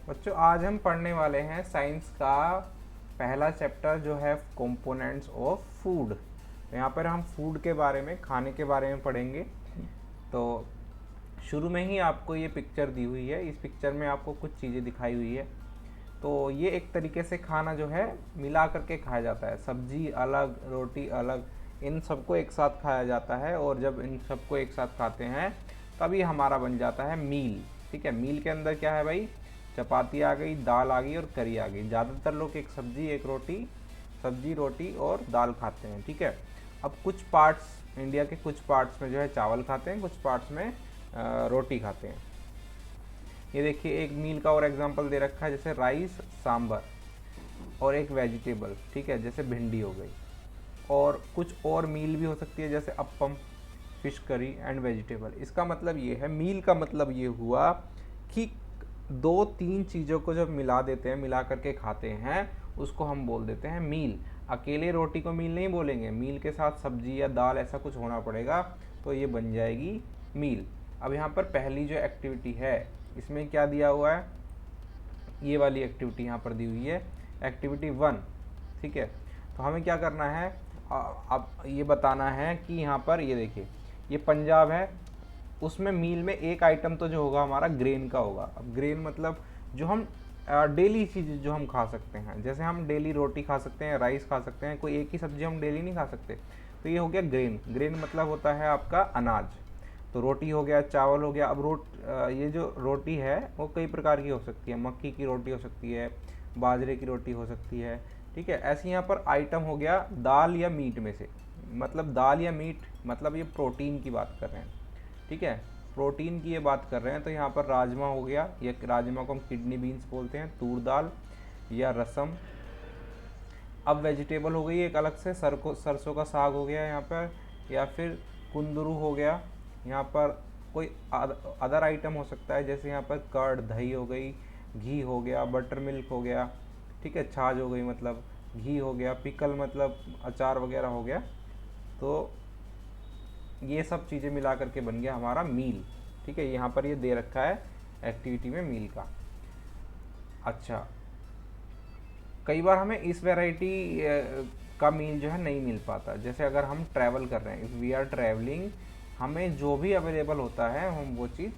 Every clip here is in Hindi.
बच्चों आज हम पढ़ने वाले हैं साइंस का पहला चैप्टर जो है कंपोनेंट्स ऑफ फूड। तो यहाँ पर हम फूड के बारे में, खाने के बारे में पढ़ेंगे। तो शुरू में ही आपको ये पिक्चर दी हुई है, इस पिक्चर में आपको कुछ चीज़ें दिखाई हुई है। तो ये एक तरीके से खाना जो है मिला करके खाया जाता है, सब्जी अलग रोटी अलग, इन सबको एक साथ खाया जाता है। और जब इन सबको एक साथ खाते हैं तभी हमारा बन जाता है मील। ठीक है, मील के अंदर क्या है भाई, चपाती आ गई, दाल आ गई और करी आ गई। ज़्यादातर लोग एक सब्जी एक रोटी, सब्जी रोटी और दाल खाते हैं। ठीक है, अब कुछ पार्ट्स, इंडिया के कुछ पार्ट्स में जो है चावल खाते हैं, कुछ पार्ट्स में रोटी खाते हैं। ये देखिए एक मील का और एग्जांपल दे रखा है, जैसे राइस सांभर और एक वेजिटेबल, ठीक है, जैसे भिंडी हो गई। और कुछ और मील भी हो सकती है जैसे appam, fish curry and vegetable. इसका मतलब ये है, मील का मतलब ये हुआ कि दो तीन चीज़ों को जब मिला देते हैं, मिला करके खाते हैं, उसको हम बोल देते हैं मील। अकेले रोटी को मील नहीं बोलेंगे, मील के साथ सब्जी या दाल ऐसा कुछ होना पड़ेगा, तो ये बन जाएगी मील। अब यहाँ पर पहली जो एक्टिविटी है, इसमें क्या दिया हुआ है, ये वाली एक्टिविटी यहाँ पर दी हुई है, एक्टिविटी 1। ठीक है, तो हमें क्या करना है, अब ये बताना है कि यहाँ पर ये देखिए, ये पंजाब है, उसमें मील में एक आइटम तो जो होगा हमारा ग्रेन का होगा। अब ग्रेन मतलब जो हम डेली चीज़ जो हम खा सकते हैं, जैसे हम डेली रोटी खा सकते हैं, राइस खा सकते हैं, कोई एक ही सब्जी हम डेली नहीं खा सकते। तो ये हो गया ग्रेन। ग्रेन मतलब होता है आपका अनाज। तो रोटी हो गया, चावल हो गया। अब ये जो रोटी है वो कई प्रकार की हो सकती है, मक्की की रोटी हो सकती है, बाजरे की रोटी हो सकती है। ठीक है, ऐसे यहाँ पर आइटम हो गया दाल या मीट में से, मतलब दाल या मीट मतलब ये प्रोटीन की बात कर रहे हैं। ठीक है, प्रोटीन की ये बात कर रहे हैं। तो यहाँ पर राजमा हो गया, ये राजमा को हम किडनी बीन्स बोलते हैं, तूर दाल या रसम। अब वेजिटेबल हो गई एक अलग से, सरसों का साग हो गया यहाँ पर, या फिर कुंदरू हो गया। यहाँ पर कोई अदर आइटम हो सकता है, जैसे यहाँ पर कर्ड दही हो गई, घी हो गया, बटर मिल्क हो गया। ठीक है, छाछ हो गई मतलब घी हो गया, पिकल मतलब अचार वगैरह हो गया। तो ये सब चीज़ें मिला करके बन गया हमारा मील। ठीक है, यहाँ पर ये दे रखा है एक्टिविटी में मील का। अच्छा, कई बार हमें इस वैरायटी का मील जो है नहीं मिल पाता। जैसे अगर हम ट्रैवल कर रहे हैं, इफ़ वी आर ट्रैवलिंग, हमें जो भी अवेलेबल होता है हम वो चीज़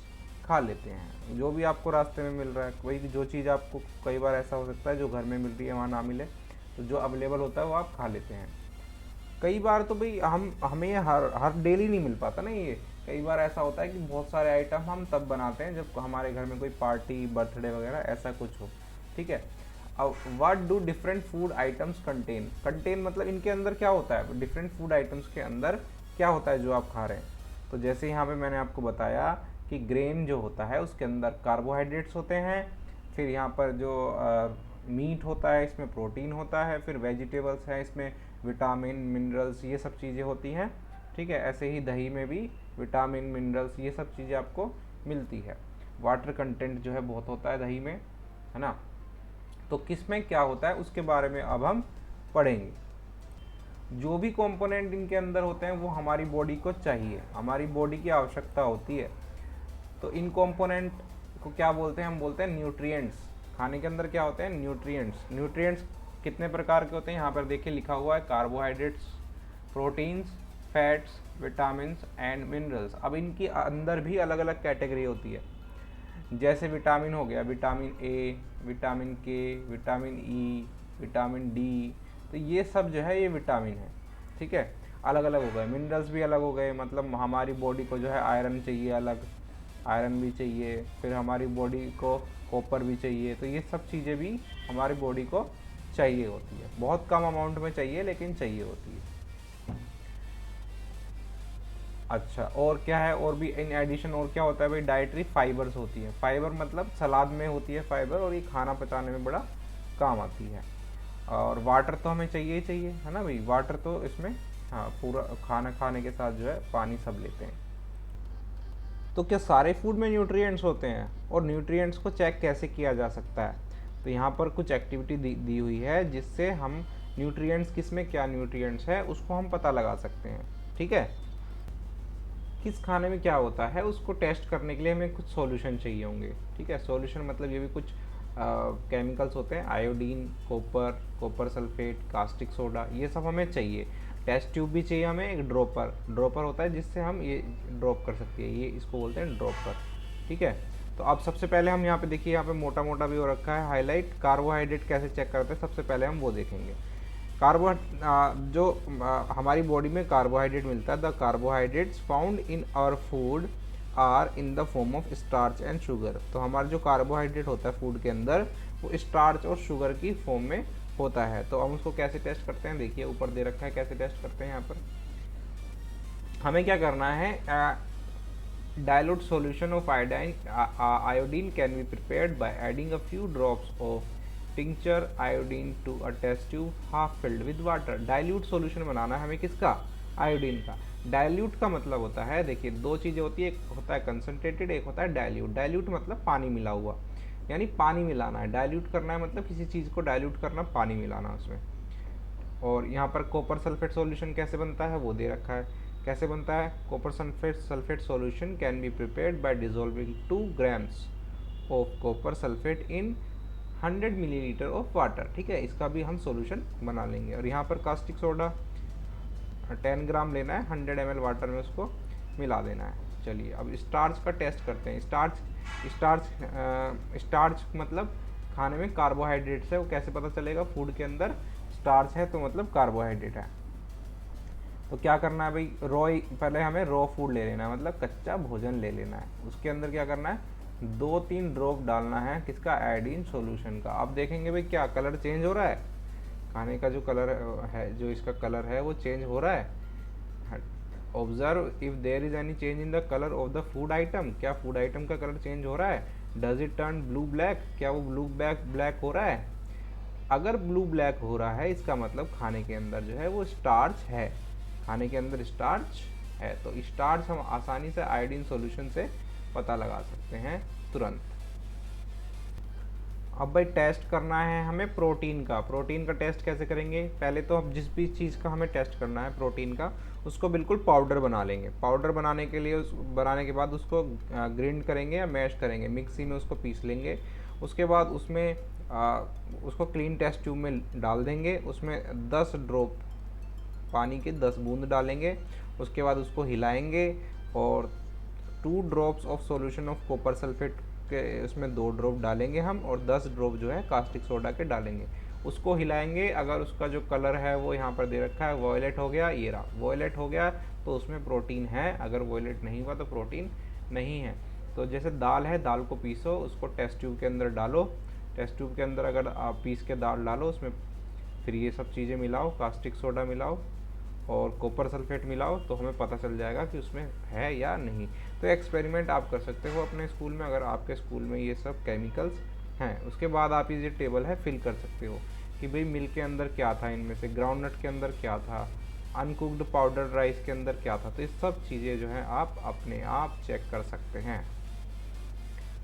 खा लेते हैं, जो भी आपको रास्ते में मिल रहा है। वही जो चीज़ आपको, कई बार ऐसा हो सकता है जो घर में मिल रही है वहाँ ना मिले, तो जो अवेलेबल होता है वो आप खा लेते हैं। कई बार तो भाई हमें ये हर हर डेली नहीं मिल पाता ना ये। कई बार ऐसा होता है कि बहुत सारे आइटम हम तब बनाते हैं जब हमारे घर में कोई पार्टी, बर्थडे वगैरह ऐसा कुछ हो। ठीक है, अब what do different food items contain. Contain मतलब इनके अंदर क्या होता है, डिफरेंट फूड आइटम्स के अंदर क्या होता है जो आप खा रहे हैं। तो जैसे यहाँ पे मैंने आपको बताया कि ग्रेन जो होता है उसके अंदर कार्बोहाइड्रेट्स होते हैं, फिर यहाँ पर जो मीट होता है इसमें प्रोटीन होता है, फिर वेजिटेबल्स हैं इसमें विटामिन मिनरल्स ये सब चीज़ें होती हैं। ठीक है, ऐसे ही दही में भी विटामिन मिनरल्स ये सब चीज़ें आपको मिलती है। वाटर कंटेंट जो है बहुत होता है दही में, है ना। तो किस में क्या होता है उसके बारे में अब हम पढ़ेंगे। जो भी कंपोनेंट इनके अंदर होते हैं वो हमारी बॉडी को चाहिए, हमारी बॉडी की आवश्यकता होती है। तो इन कंपोनेंट को क्या बोलते हैं, हम बोलते हैं न्यूट्रिएंट्स। खाने के अंदर क्या होते हैं, न्यूट्रिएंट्स। न्यूट्रिएंट्स कितने प्रकार के होते हैं, यहाँ पर देखिए लिखा हुआ है, carbohydrates, proteins, fats, vitamin and minerals. अब इनकी अंदर भी अलग अलग कैटेगरी होती है। जैसे विटामिन हो गया, विटामिन ए, विटामिन के, विटामिन ई, विटामिन डी। तो ये सब जो है ये विटामिन है। ठीक है, अलग अलग हो गए। मिनरल्स भी अलग हो गए, मतलब हमारी बॉडी को जो है आयरन चाहिए अलग, आयरन भी चाहिए, फिर हमारी बॉडी को कॉपर भी चाहिए। तो ये सब चीज़ें भी हमारी बॉडी को चाहिए होती है, बहुत कम अमाउंट में चाहिए लेकिन चाहिए होती है। अच्छा, और क्या है, और भी इन एडिशन और क्या होता है भाई, डाइटरी फाइबर्स होती है। फाइबर मतलब सलाद में होती है फाइबर, और ये खाना पचाने में बड़ा काम आती है। और वाटर तो हमें चाहिए ही चाहिए, है ना भाई, वाटर तो इसमें, हाँ, पूरा खाना खाने के साथ जो है पानी सब लेते हैं। तो क्या सारे फूड में न्यूट्रिएंट्स होते हैं, और न्यूट्रिएंट्स को चेक कैसे किया जा सकता है। तो यहाँ पर कुछ एक्टिविटी दी हुई है जिससे हम न्यूट्रिएंट्स, किस में क्या न्यूट्रिएंट्स है उसको हम पता लगा सकते हैं। ठीक है, किस खाने में क्या होता है उसको टेस्ट करने के लिए हमें कुछ सॉल्यूशन चाहिए होंगे। ठीक है, सॉल्यूशन मतलब ये भी कुछ केमिकल्स होते हैं, iodine, copper sulphate, caustic soda, ये सब हमें चाहिए। टेस्ट ट्यूब भी चाहिए हमें, एक ड्रॉपर होता है जिससे हम ये ड्रॉप कर सकते हैं, ये इसको बोलते हैं ड्रॉपर। ठीक है, तो अब सबसे पहले हम यहाँ पे देखिए, यहाँ पे मोटा मोटा भी हो रखा है हाईलाइट, कार्बोहाइड्रेट कैसे चेक करते हैं सबसे पहले हम वो देखेंगे। जो हमारी बॉडी में कार्बोहाइड्रेट मिलता है, the carbohydrates found in our food are in the form of starch and sugar. तो हमारा जो कार्बोहाइड्रेट होता है फूड के अंदर, वो स्टार्च और शुगर की फॉर्म में होता है। तो हम उसको कैसे टेस्ट करते हैं, देखिए ऊपर दे रखा है कैसे टेस्ट करते हैं। यहाँ पर हमें क्या करना है, dilute solution of iodine can be prepared by adding a few drops of tincture iodine to a test tube half filled with water। dilute solution बनाना है हमें किसका, आयोडीन का। dilute का मतलब होता है, देखिए दो चीज़ें होती है, एक होता है कंसनट्रेटेड, एक होता है डाइल्यूट। डाइल्यूट मतलब पानी मिला हुआ, यानी पानी मिलाना है। डाइल्यूट करना है मतलब किसी चीज़ को डाइल्यूट करना, पानी मिलाना उसमें। और यहाँ पर कॉपर सल्फेट सॉल्यूशन कैसे बनता है वो दे रखा है, कैसे बनता है। Copper sulphate solution can be prepared by dissolving 2 grams of copper sulphate in 100 millilitre of water. ठीक है, इसका भी हम सॉल्यूशन बना लेंगे। और यहाँ पर कास्टिक सोडा 10 ग्राम लेना है, 100 ml वाटर में उसको मिला देना है। चलिए अब स्टार्च का टेस्ट करते हैं। स्टार्च मतलब खाने में कार्बोहाइड्रेट्स है, वो कैसे पता चलेगा, फूड के अंदर स्टार्च है तो मतलब कार्बोहाइड्रेट है। तो क्या करना है भाई, पहले हमें रॉ फूड ले लेना है, मतलब कच्चा भोजन ले लेना है। उसके अंदर क्या करना है, 2-3 ड्रॉप डालना है किसका, आयोडीन सॉल्यूशन का। आप देखेंगे भाई क्या कलर चेंज हो रहा है, खाने का जो कलर है, जो इसका कलर है वो चेंज हो रहा है। Observe if there is any change in the colour of the food item. क्या फूड आइटम का कलर चेंज हो रहा है, does it turn blue black, क्या वो ब्लू ब्लैक हो रहा है। अगर ब्लू ब्लैक हो रहा है इसका मतलब खाने के अंदर जो है वो स्टार्च है, खाने के अंदर स्टार्च है। तो स्टार्च हम आसानी से आयोडीन सॉल्यूशन से पता लगा सकते हैं तुरंत। अब भाई टेस्ट करना है हमें प्रोटीन का। प्रोटीन का टेस्ट कैसे करेंगे, पहले तो हम जिस भी चीज़ का हमें टेस्ट करना है प्रोटीन का, उसको बिल्कुल पाउडर बना लेंगे। पाउडर बनाने के लिए बनाने के बाद उसको ग्राइंड करेंगे या मैश करेंगे, मिक्सी में उसको पीस लेंगे। उसके बाद उसमें उसको क्लीन टेस्ट ट्यूब में डाल देंगे, उसमें 10 ड्रॉप पानी के 10 बूंद डालेंगे। उसके बाद उसको हिलाएंगे और 2 drops of solution of copper sulphate के उसमें 2 ड्रॉप डालेंगे हम, और 10 ड्रॉप जो है कास्टिक सोडा के डालेंगे। उसको हिलाएंगे। अगर उसका जो कलर है वो यहाँ पर दे रखा है वॉयलेट हो गया, ये रहा वॉयलेट हो गया तो उसमें प्रोटीन है, अगर वॉयलेट नहीं हुआ तो प्रोटीन नहीं है। तो जैसे दाल है, दाल को पीसो, उसको टेस्ट ट्यूब के अंदर डालो। टेस्ट ट्यूब के अंदर अगर आप पीस के दाल डालो, उसमें फिर ये सब चीज़ें मिलाओ, कास्टिक सोडा मिलाओ और कॉपर सल्फेट मिलाओ, तो हमें पता चल जाएगा कि उसमें है या नहीं। तो एक्सपेरिमेंट आप कर सकते हो अपने स्कूल में, अगर आपके स्कूल में ये सब केमिकल्स हैं। उसके बाद आप ये टेबल है फिल कर सकते हो कि भाई मिल्क के अंदर क्या था, इनमें से ग्राउंडनट के अंदर क्या था, अनकुक्ड पाउडर राइस के अंदर क्या था। तो ये सब चीज़ें जो हैं आप अपने आप चेक कर सकते हैं।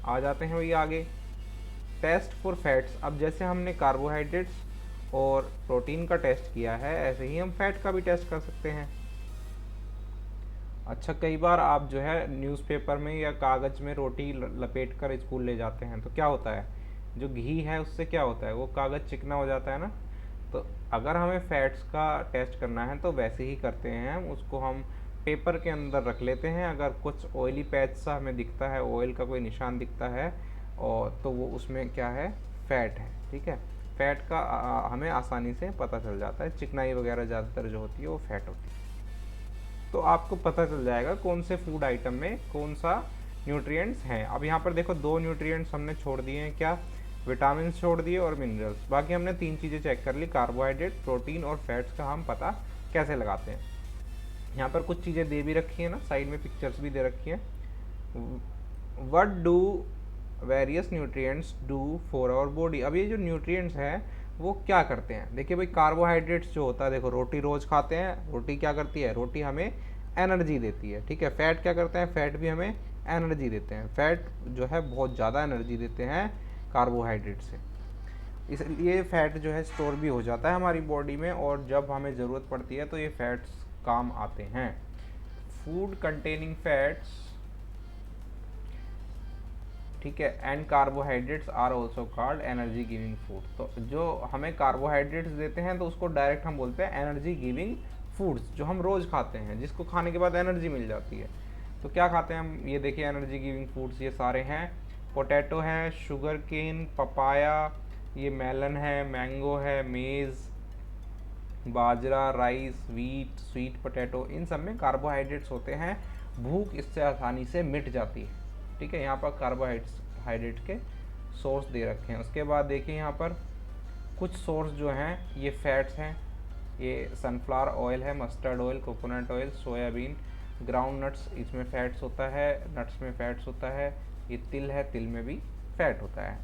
आ जाते हैं वही आगे, टेस्ट फॉर फैट्स। अब जैसे हमने कार्बोहाइड्रेट्स और प्रोटीन का टेस्ट किया है, ऐसे ही हम फैट का भी टेस्ट कर सकते हैं। अच्छा, कई बार आप जो है न्यूज़पेपर में या कागज़ में रोटी लपेट कर स्कूल ले जाते हैं, तो क्या होता है, जो घी है उससे क्या होता है, वो कागज़ चिकना हो जाता है ना। तो अगर हमें फैट्स का टेस्ट करना है तो वैसे ही करते हैं हम, उसको हम पेपर के अंदर रख लेते हैं। अगर कुछ ऑयली पैच सा हमें दिखता है, ऑयल का कोई निशान दिखता है, और तो वो उसमें क्या है, फैट है। ठीक है, फैट का हमें आसानी से पता चल जाता है। चिकनाई वगैरह ज़्यादातर जो होती है वो फैट होती है। तो आपको पता चल जाएगा कौन से फूड आइटम में कौन सा न्यूट्रिएंट्स हैं। अब यहाँ पर देखो 2 न्यूट्रिएंट्स हमने छोड़ दिए हैं, क्या, विटामिन छोड़ दिए और मिनरल्स। बाकी हमने 3 चीज़ें चेक कर ली, कार्बोहाइड्रेट, प्रोटीन और फैट्स का हम पता कैसे लगाते हैं। यहाँ पर कुछ चीज़ें दे भी रखी है ना, साइड में पिक्चर्स भी दे रखी हैं। What do various nutrients do for our body. अब ये जो न्यूट्रिएंट्स हैं वो क्या करते हैं, देखिए भाई कार्बोहाइड्रेट्स जो होता है, देखो रोटी रोज़ खाते हैं, रोटी क्या करती है, रोटी हमें एनर्जी देती है। ठीक है, फैट क्या करते हैं, फैट भी हमें एनर्जी देते हैं। फैट जो है बहुत ज़्यादा एनर्जी देते हैं कार्बोहाइड्रेट से, इसलिए फैट जो है स्टोर भी हो जाता है हमारी बॉडी में, और जब हमें ज़रूरत पड़ती है तो ये फैट्स काम आते हैं। फूड कंटेनिंग फैट्स ठीक है। And carbohydrates are also called energy giving food. तो जो हमें कार्बोहाइड्रेट्स देते हैं तो उसको डायरेक्ट हम बोलते हैं एनर्जी गिविंग फूड्स, जो हम रोज़ खाते हैं, जिसको खाने के बाद एनर्जी मिल जाती है। तो क्या खाते हैं हम, ये देखिए एनर्जी गिविंग फूड्स ये सारे हैं। पोटैटो है, शुगर केन, पपाया, ये मेलन है, मैंगो है, मेज़, बाजरा, राइस, वीट, स्वीट पोटैटो, इन सब में कार्बोहाइड्रेट्स होते हैं। भूख इससे आसानी से मिट जाती है। ठीक है, यहाँ पर कार्बोहाइड्रेट के सोर्स दे रखे हैं। उसके बाद देखिए यहाँ पर कुछ सोर्स जो हैं ये फैट्स हैं। ये सनफ्लावर ऑयल है, mustard oil, coconut oil, soybean, ground nuts, इसमें फैट्स होता है, नट्स में फैट्स होता है। ये तिल है, तिल में भी फैट होता है।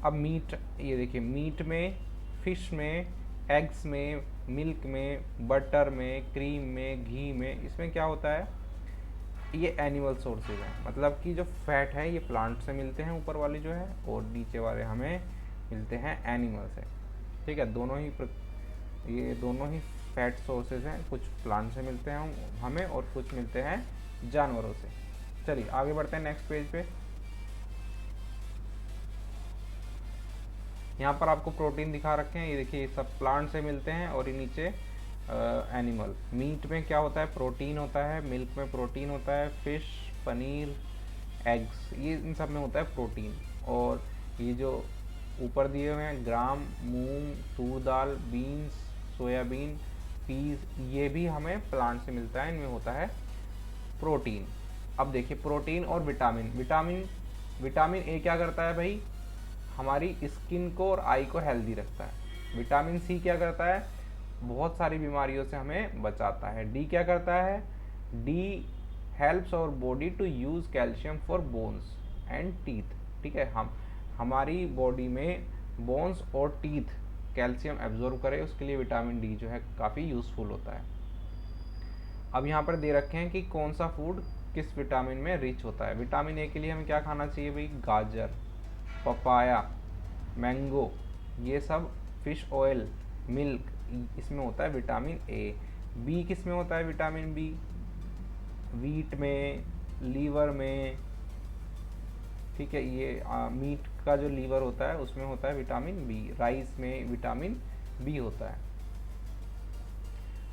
अब मीट, ये देखिए मीट में, फिश में, एग्स में, मिल्क में, बटर में, क्रीम में, घी में, इसमें क्या होता है, ये एनिमल सोर्सेज हैं। मतलब कि जो फैट है ये प्लांट से मिलते हैं ऊपर वाली जो है, और नीचे वाले हमें मिलते हैं एनिमल से। ठीक है, ये दोनों ही फैट सोर्सेज हैं। कुछ प्लांट से मिलते हैं हमें और कुछ मिलते हैं जानवरों से। चलिए आगे बढ़ते हैं नेक्स्ट पेज पे। यहाँ पर आपको प्रोटीन दिखा रखे हैं, ये देखिए ये सब प्लांट से मिलते हैं, और ये नीचे एनिमल। मीट में क्या होता है, प्रोटीन होता है, मिल्क में प्रोटीन होता है, फिश, पनीर, एग्स, ये इन सब में होता है प्रोटीन। और ये जो ऊपर दिए हुए हैं ग्राम, मूंग, तूर दाल, बीन्स, सोयाबीन, पीस, ये भी हमें प्लांट से मिलता है, इनमें होता है प्रोटीन। अब देखिए प्रोटीन और विटामिन ए क्या करता है भाई, हमारी स्किन को और आई को हेल्दी रखता है। विटामिन सी क्या करता है, बहुत सारी बीमारियों से हमें बचाता है। डी क्या करता है, D helps our body to use calcium for bones and teeth. ठीक है, हमारी बॉडी में बोन्स और टीथ कैल्शियम एब्जॉर्ब करे, उसके लिए विटामिन डी जो है काफ़ी यूज़फुल होता है। अब यहाँ पर दे रखे हैं कि कौन सा फूड किस विटामिन में रिच होता है। विटामिन ए के लिए हमें क्या खाना चाहिए भाई, गाजर, पपाया, मैंगो, ये सब, फिश ऑयल, मिल्क, इसमें होता है विटामिन ए। बी किस में होता है विटामिन बी, वीट में, लीवर में। ठीक है, ये मीट का जो लीवर होता है उसमें होता है विटामिन बी। राइस में विटामिन बी होता है।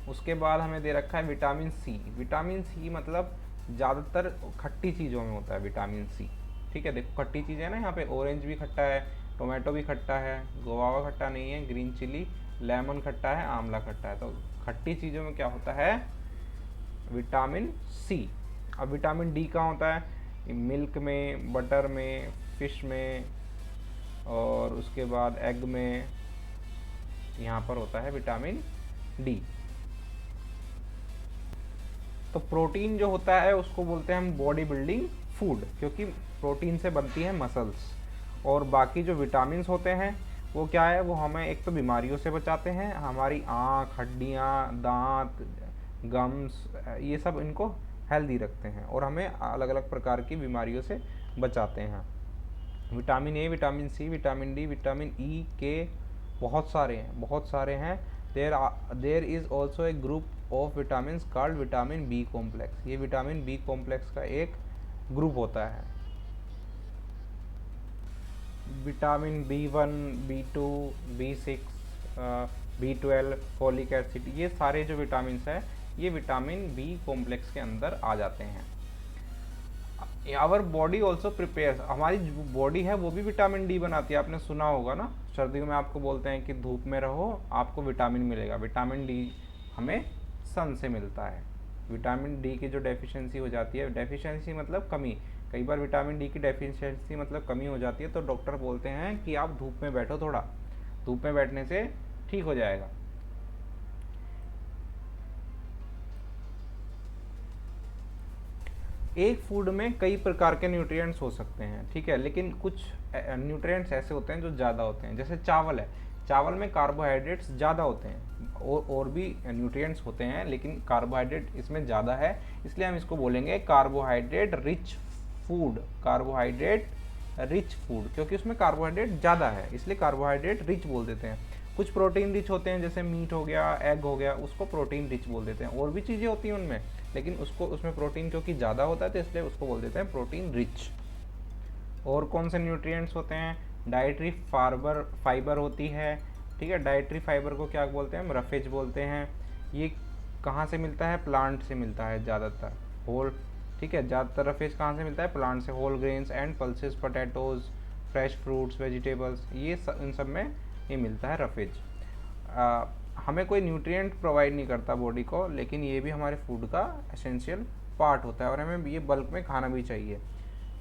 उसके बाद हमें दे रखा है विटामिन सी। विटामिन सी मतलब ज़्यादातर खट्टी चीज़ों में होता है विटामिन सी। ठीक है, देखो खट्टी चीज़ें ना, यहाँ पे ऑरेंज भी खट्टा है, टोमेटो भी खट्टा है, गुआवा खट्टा नहीं है, ग्रीन चिली, लेमन खट्टा है, आंवला खट्टा है। तो खट्टी चीज़ों में क्या होता है, विटामिन सी। अब विटामिन डी कहाँ होता है, मिल्क में, बटर में, फिश में, और उसके बाद एग में, यहाँ पर होता है विटामिन डी। तो प्रोटीन जो होता है उसको बोलते हैं हम बॉडी बिल्डिंग फूड, क्योंकि प्रोटीन से बनती है मसल्स। और बाकी जो विटामिन्स होते हैं वो क्या है, वो हमें एक तो बीमारियों से बचाते हैं, हमारी आँख, हड्डियाँ, दांत, गम्स, ये सब इनको हेल्दी रखते हैं और हमें अलग अलग प्रकार की बीमारियों से बचाते हैं। Vitamin A, vitamin C, vitamin D, vitamin E के बहुत सारे हैं। There is also a group of vitamin called vitamin B complex. ये विटामिन बी कॉम्प्लेक्स का एक ग्रुप होता है। Vitamin B1, B2, B6, B12, folic acid, ये सारे जो विटामिन हैं ये विटामिन बी कॉम्प्लेक्स के अंदर आ जाते हैं। आवर बॉडी ऑल्सो प्रिपेयर्स, हमारी जो बॉडी है वो भी विटामिन डी बनाती है। आपने सुना होगा ना, सर्दियों में आपको बोलते हैं कि धूप में रहो आपको विटामिन मिलेगा। विटामिन डी हमें सन से मिलता है। विटामिन डी की जो डेफिशिएंसी हो जाती है, डेफिशिएंसी मतलब कमी, कई बार विटामिन डी की डेफिशिएंसी मतलब कमी हो जाती है, तो डॉक्टर बोलते हैं कि आप धूप में बैठो, थोड़ा धूप में बैठने से ठीक हो जाएगा। एक फूड में कई प्रकार के न्यूट्रिएंट्स हो सकते हैं, ठीक है, लेकिन कुछ न्यूट्रिएंट्स ऐसे होते हैं जो ज़्यादा होते हैं। जैसे चावल है, चावल में कार्बोहाइड्रेट्स ज़्यादा होते हैं, और भी न्यूट्रिएंट्स होते हैं लेकिन कार्बोहाइड्रेट इसमें ज़्यादा है, इसलिए हम इसको बोलेंगे carbohydrate rich food. Carbohydrate rich food, क्योंकि उसमें कार्बोहाइड्रेट ज़्यादा है इसलिए कार्बोहाइड्रेट रिच बोल देते हैं। कुछ प्रोटीन रिच होते हैं, जैसे मीट हो गया, एग हो गया, उसको प्रोटीन रिच बोल देते हैं। और भी चीज़ें होती हैं उनमें, लेकिन उसमें प्रोटीन क्योंकि ज़्यादा होता है तो इसलिए उसको बोल देते हैं प्रोटीन रिच। और कौन से न्यूट्रिएंट्स होते हैं? डाइटरी फाइबर होती है, ठीक है। डाइटरी फाइबर को क्या बोलते हैं? हम रफेज बोलते हैं। ये कहाँ से मिलता है? प्लांट से मिलता है ज़्यादातर, होल, ठीक है। ज़्यादातर रफेज कहाँ से मिलता है? प्लांट से। Whole grains and pulses, potatoes, fresh fruits, vegetables, ये इन सब में ये मिलता है रफेज। हमें कोई न्यूट्रिएंट प्रोवाइड नहीं करता बॉडी को, लेकिन ये भी हमारे फूड का एसेंशियल पार्ट होता है और हमें ये बल्क में खाना भी चाहिए,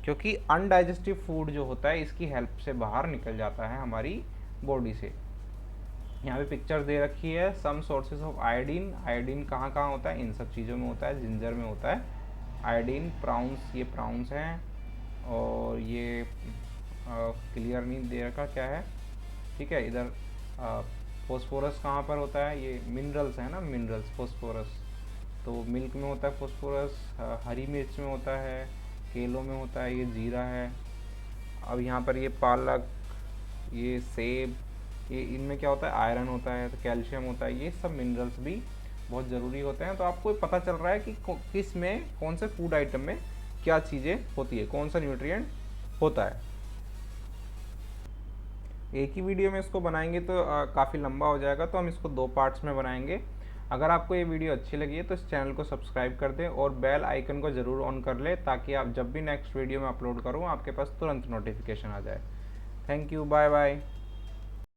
क्योंकि अनडाइजेस्टिव फूड जो होता है इसकी हेल्प से बाहर निकल जाता है हमारी बॉडी से। यहाँ पे पिक्चर दे रखी है, some sources of iodine. Iodine कहाँ कहाँ होता है? इन सब चीज़ों में होता है, जिंजर में होता है आयोडीन। प्राउंस, ये प्राउंस हैं, और ये क्लियर नहीं दे रखा क्या है, ठीक है। इधर फोस्फोरस कहाँ पर होता है? ये मिनरल्स है ना, मिनरल्स, फोस्फोरस तो मिल्क में होता है फोस्फोरस, हरी मिर्च में होता है, केलों में होता है, ये जीरा है। अब यहाँ पर ये पालक, ये सेब, ये इनमें क्या होता है? आयरन होता है, तो कैल्शियम होता है, ये सब मिनरल्स भी बहुत ज़रूरी होते हैं। तो आपको पता चल रहा है कि किस में, कौन से फूड आइटम में क्या चीज़ें होती है, कौन सा न्यूट्रिएंट होता है। एक ही वीडियो में इसको बनाएंगे तो काफ़ी लंबा हो जाएगा, तो हम इसको 2 पार्ट्स में बनाएंगे। अगर आपको ये वीडियो अच्छी लगी है तो इस चैनल को सब्सक्राइब कर दें और बेल आइकन को ज़रूर ऑन कर लें, ताकि आप जब भी नेक्स्ट वीडियो में अपलोड करूँ आपके पास तुरंत नोटिफिकेशन आ जाए। Thank you, bye bye.